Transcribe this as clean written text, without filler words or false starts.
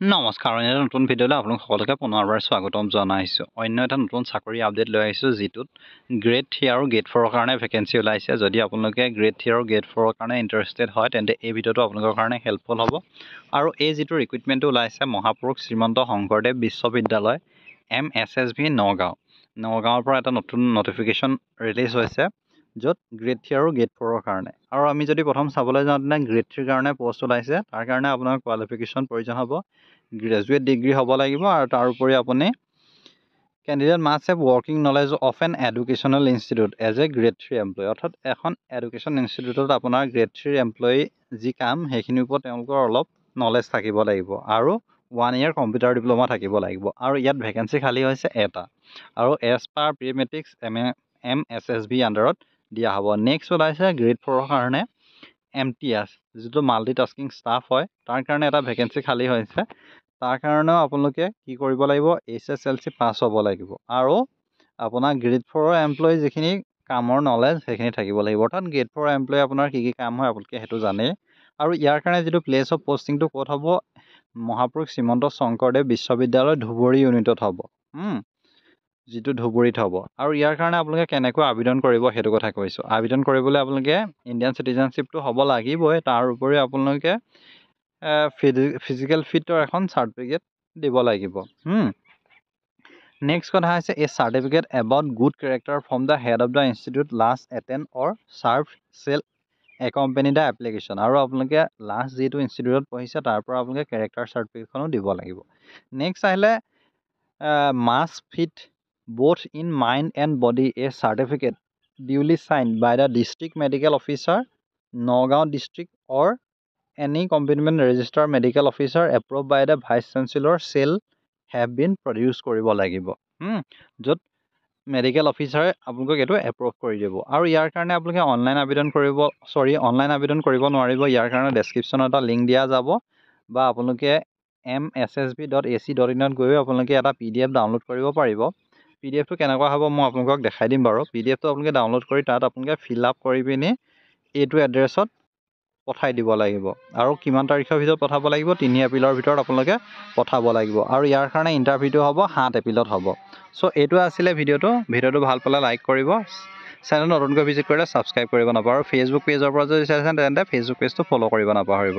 নমস্কাৰ অন্য এটা নতুন ভিডিঅ'লৈ আপোনালোক সকলোকে পুনৰবাৰ স্বাগতম জনাইছোঁ। অন্য এটা নতুন চাকৰি আপডেট লৈ আহিছোঁ, যিটোত গ্ৰেড 3 আৰু গ্ৰেড 4ৰ কাৰণে ভেকেঞ্চি ওলাইছে। যদি আপোনালোকে গ্ৰেড 3 আৰু গ্ৰেড 4ৰ কাৰণে ইণ্টাৰেষ্টেড হয়, তেন্তে এই ভিডিঅ'টো আপোনালোকৰ কাৰণে হেল্পফুল হ'ব। আৰু এই যিটো ৰিক্ৰুইটমেণ্টটো ওলাইছে, মহাপুৰুষ শ্ৰীমন্ত শংকৰদেৱ বিশ্ববিদ্যালয় MSSB নগাঁৱৰ পৰা এটা নতুন নটিফিকেশ্যন ৰিলিজ হৈছে, য'ত গ্ৰেড 3 আৰু গ্ৰেড 4ৰ কাৰণে। আৰু আমি যদি প্ৰথম চাবলৈ যাওঁ, তেনে গ্ৰেড 3ৰ কাৰণে পষ্ট ওলাইছে। তাৰ কাৰণে আপোনাৰ কোৱালিফিকেশ্যন প্ৰয়োজন হ'ব, গ্ৰেজুৱেট ডিগ্ৰী হ'ব লাগিব। আৰু তাৰোপৰি আপুনি candidate must have working knowledge of an educational institute as a grade 3 employee. অৰ্থাৎ এখন এডুকেশ্যন ইনষ্টিটিউটত আপোনাৰ গ্ৰেড 3 এমপ্লয়ী যি কাম, সেইখিনিৰ ওপৰত তেওঁলোকৰ অলপ নলেজ থাকিব লাগিব। আৰু 1 year কম্পিউটাৰ ডিপ্ল'মা থাকিব লাগিব। আৰু ইয়াত ভেকেঞ্চি খালী হৈছে এটা, আৰু as per pre matrix MSSB আণ্ডাৰত দিয়া হ'ব। নেক্সট ওলাইছে গ্ৰেড 4ৰ কাৰণে MTS, যিটো মাল্টিটাস্কিং ষ্টাফ হয়, তাৰ কাৰণে এটা ভেকেঞ্চি খালী হৈছে। তাৰ কাৰণেও আপোনালোকে কি কৰিব লাগিব, HSLC পাছ হ'ব লাগিব। আৰু আপোনাৰ গ্ৰেড 4ৰ এমপ্লয়ী যিখিনি কামৰ নলেজ, সেইখিনি থাকিব লাগিব। অৰ্থাৎ গ্ৰেড 4 এমপ্লয়ী আপোনাৰ কি কাম হয় আপোনালোকে সেইটো জানেই। আৰু ইয়াৰ কাৰণে যিটো প্লেচ অফ পষ্টিংটো ক'ত হ'ব, মহাপুৰুষ শ্ৰীমন্ত শংকৰদেৱ বিশ্ববিদ্যালয় ধুবুৰী ইউনিটত হ'ব, যিটো ধুবুৰীত হ'ব। আৰু ইয়াৰ কাৰণে আপোনালোকে কেনেকৈ আবেদন কৰিব সেইটো কথা কৈছোঁ। আবেদন কৰিবলৈ আপোনালোকে ইণ্ডিয়ান চিটিজেনশ্বিপটো হ'ব লাগিবই। তাৰ উপৰিও আপোনালোকে ফিজিকেল ফিটৰ এখন চাৰ্টিফিকেট দিব লাগিব। নেক্সট কথা হৈছে a certificate about good character from the head of the institute last attend or serve shall accompany the application. আৰু আপোনালোকে লাষ্ট যিটো ইনষ্টিটিউটত পঢ়িছে, তাৰ পৰা আপোনালোকে কেৰেক্টাৰ চাৰ্টিফিকেটখনো দিব লাগিব। নেক্সট আহিলে must fit both in mind and body a certificate duly signed by the district medical officer, Nagaon district, or any competent registered medical officer approved by the vice chancellor shall have been produced কৰিব লাগিব, য'ত medical অফিচাৰে আপোনালোকক এইটো approve কৰি দিব। আৰু ইয়াৰ কাৰণে আপোনালোকে অনলাইন আবেদন কৰিব নোৱাৰিব। ইয়াৰ কাৰণে ডেছক্ৰিপশ্যনত এটা লিংক দিয়া যাব, বা আপোনালোকে mssb.ac.in গৈও আপোনালোকে এটা PDF ডাউনলোড কৰিব পাৰিব। PDFটো কেনেকুৱা হ'ব মই আপোনালোকক দেখাই দিম বাৰু। PDFটো আপোনালোকে ডাউনলোড কৰি তাত আপোনালোকে ফিল আপ কৰি পিনি এইটো এড্ৰেছত পঠাই দিব লাগিব। আৰু কিমান তাৰিখৰ ভিতৰত পঠাব লাগিব, 3 এপ্ৰিলৰ ভিতৰত আপোনালোকে পঠাব লাগিব। আৰু ইয়াৰ কাৰণে ইণ্টাৰভিউটো হ'ব 7 এপ্ৰিলত হ'ব। চ' এইটো আছিলে ভিডিঅ'টো ভাল পালে লাইক কৰিব, চেনেল নতুনকৈ ভিজিট কৰিলে ছাবস্ক্ৰাইব কৰিব নাপাহৰিব। আৰু ফেচবুক পেজৰ পৰা যদি চাইছেন, তেন্তে ফেচবুক পেজটো ফ'ল' কৰিব নাপাহৰিব।